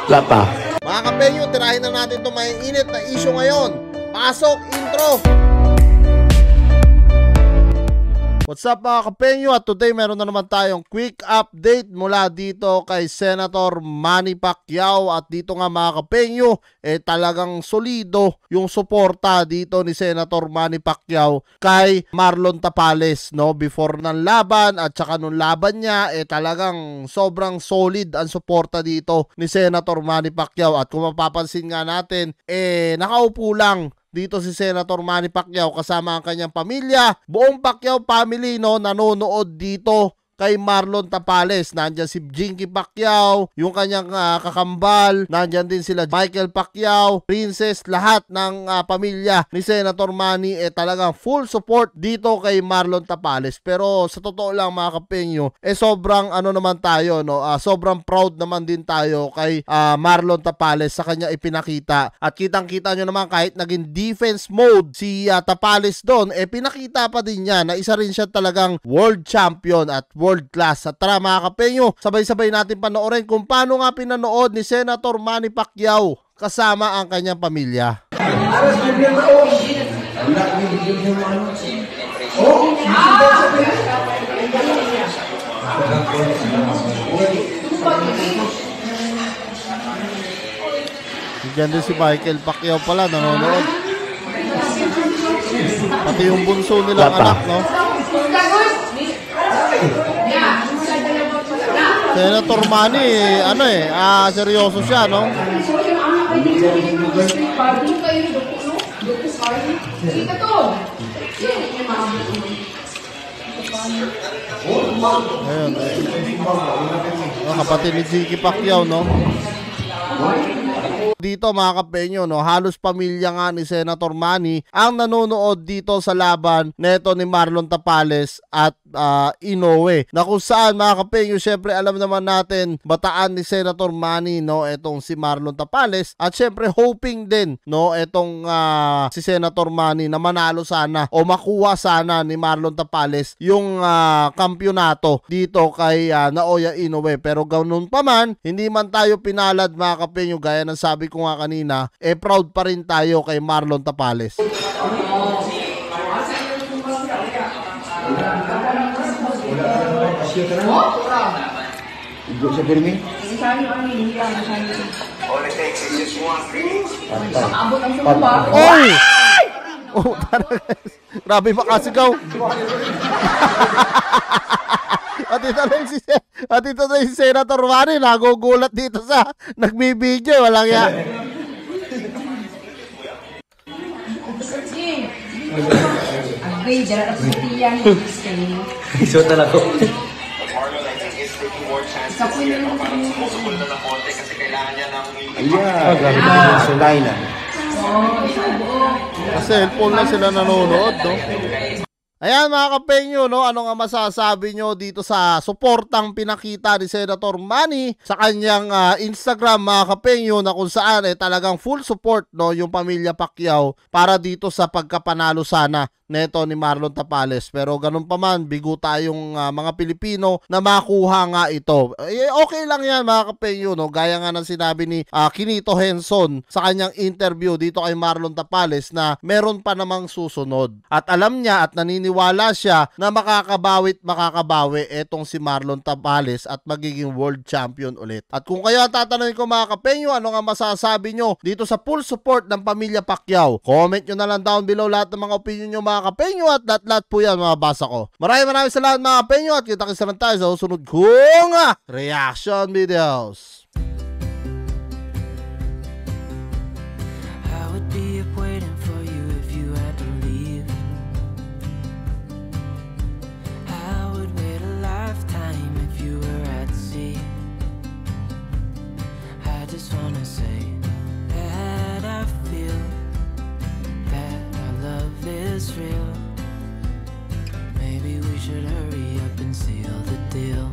Wala pa. Mga kapenyo, tirahin na natin itong may init na issue ngayon. Pasok, intro! What's up mga kapenyo, at today meron na naman tayong quick update mula dito kay Senator Manny Pacquiao. At dito nga mga kapenyo, talagang solido yung suporta dito ni Senator Manny Pacquiao kay Marlon Tapales, no? Before ng laban at saka nung laban niya, talagang sobrang solid ang suporta dito ni Senator Manny Pacquiao. At kung mapapansin nga natin, nakaupo lang dito si Senator Manny Pacquiao kasama ang kanyang pamilya. Buong Pacquiao family, no, nanonood dito kay Marlon Tapales. Nandyan si Jinky Pacquiao, yung kanyang kakambal. Nandyan din sila Michael Pacquiao, Princess, lahat ng pamilya ni Senator Manny. Talagang full support dito kay Marlon Tapales. Pero sa totoo lang mga kapenyo, sobrang ano naman tayo, no? Sobrang proud naman din tayo kay Marlon Tapales sa kanya ipinakita. At kitang-kita nyo naman kahit naging defense mode si Tapales doon, pinakita pa din niya na isa rin siya talagang world champion at world class. At tara mga kapenyo, sabay-sabay natin panoorin kung paano nga pinanood ni Senator Manny Pacquiao kasama ang kanyang pamilya. Diyan din si Michael Pacquiao pala nanonood. Pati yung bunso nilang anak, no? Senator Manny, seryoso siya, no? Ayun. Kapatid ni Jinky Pacquiao, no? Dito mga kapenyo, no, halos pamilya nga ni Senator Manny ang nanonood dito sa laban neto ni Marlon Tapales at Inoue, na kung saan mga kapenyo, syempre alam naman natin bataan ni Senator Manny, no, etong si Marlon Tapales, at syempre hoping din, no, etong si Senator Manny na manalo sana o makuha sana ni Marlon Tapales yung kampyonato dito kay Naoya Inoue. Pero ganoon pa man, hindi man tayo pinalad mga kapenyo, gaya ng sabi ko nga kanina, proud pa rin tayo kay Marlon Tapales. Oy! Oh, grabe makasigaw. At ito na si Senator Manny, nagugulat dito sa nagbibideo, walang yan. Iso talaga. Sa cellphone lang sila nanonood, no? Ayan mga kapenyo, no, ano nga masasabi nyo dito sa suportang pinakita ni Senator Manny sa kanyang Instagram mga kapenyo, na kung saan talagang full support, no, yung pamilya Pacquiao para dito sa pagkapanalo sana neto ni Marlon Tapales. Pero ganun pa man, bigo tayong mga Pilipino na makuha nga ito. Okay lang yan mga kapenyo, no? Gaya nga ng sinabi ni Kinito Henson sa kanyang interview dito kay Marlon Tapales na meron pa namang susunod. At alam niya at naniniwala siya na makakabawi etong si Marlon Tapales at magiging world champion ulit. At kung kaya tatanungin ko mga kapenyo, ano nga masasabi nyo dito sa full support ng pamilya Pacquiao? Comment nyo na lang down below lahat ng mga opinion nyo mga kapenyo, at lahat po yan mababasa ko. Maraming salamat mga kapenyo, at kita-kita lang tayo sa susunod kong reaction videos. I would be up waiting for you if you had to leave. I would wait a lifetime if you were at sea. I just wanna say that I feel that our love is real. Maybe we should hurry up and seal the deal.